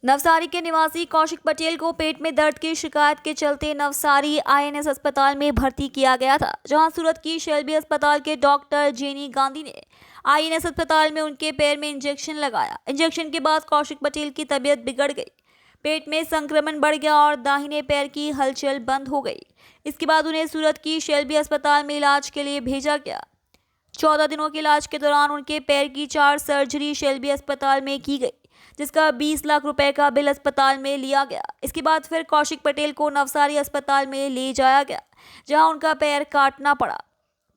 नवसारी के निवासी कौशिक पटेल को पेट में दर्द की शिकायत के चलते नवसारी आईएनएस अस्पताल में भर्ती किया गया था, जहां सूरत की शेल्बी अस्पताल के डॉक्टर जेनी गांधी ने आईएनएस अस्पताल में उनके पैर में इंजेक्शन लगाया। इंजेक्शन के बाद कौशिक पटेल की तबीयत बिगड़ गई, पेट में संक्रमण बढ़ गया और दाहिने पैर की हलचल बंद हो गई। इसके बाद उन्हें सूरत की शेल्बी अस्पताल में इलाज के लिए भेजा गया। 14 दिनों के इलाज के दौरान उनके पैर की 4 सर्जरी शेल्बी अस्पताल में की गई, जिसका 20 लाख रुपए का बिल अस्पताल में लिया गया। इसके बाद फिर कौशिक पटेल को नवसारी अस्पताल में ले जाया गया, जहां उनका पैर काटना पड़ा।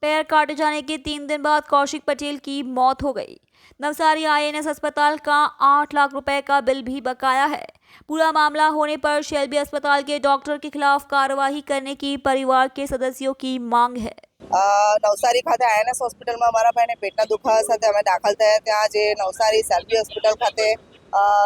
पैर काटे जाने के 3 दिन बाद कौशिक पटेल की मौत हो गई। नवसारी आईएनएस अस्पताल का 8 लाख रुपए का बिल भी बकाया है। पूरा मामला होने पर शेल्बी अस्पताल के डॉक्टर के खिलाफ कार्रवाई करने की परिवार के सदस्यों की मांग है। નવસારી ખાતે આઈએનએસ હોસ્પિટલમાં મારા ભાઈને પેટના દુખાવા સાથે અમે દાખલ થયા। ત્યાં જે નવસારી સેલ્બી હોસ્પિટલ ખાતે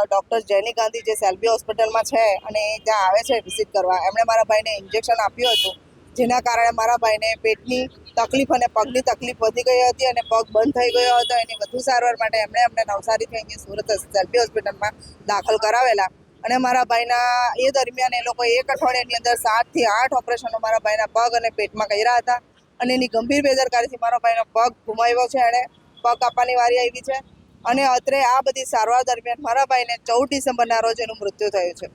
ડૉક્ટર જેની ગાંધી જે સેલ્બી હોસ્પિટલમાં છે અને ત્યાં આવે છે વિઝિટ કરવા, એમણે મારા ભાઈને ઇન્જેક્શન આપ્યું હતું, જેના કારણે મારા ભાઈને પેટની તકલીફ અને પગની તકલીફ વધી ગઈ હતી અને પગ બંધ થઈ ગયો હતો। એની વધુ સારવાર માટે એમણે અમને નવસારીથી અહીંયા સુરત સેલ્બી હોસ્પિટલમાં દાખલ કરાવેલા અને મારા ભાઈના એ દરમિયાન એ લોકો એક અઠવાડિયાની અંદર 7 થી 8 ઓપરેશનો મારા ભાઈના પગ અને પેટમાં કર્યા હતા અને એની ગંભીર બેદરકારીથી મારો ભાઈનો પગ ગુમાવ્યો છે। એણે પગ કાપવાની વારી આવી છે અને અત્રે આ બધી સારવાર દરમિયાન મારા ભાઈને 14 ડિસેમ્બરના રોજ એનું મૃત્યુ થયું છે।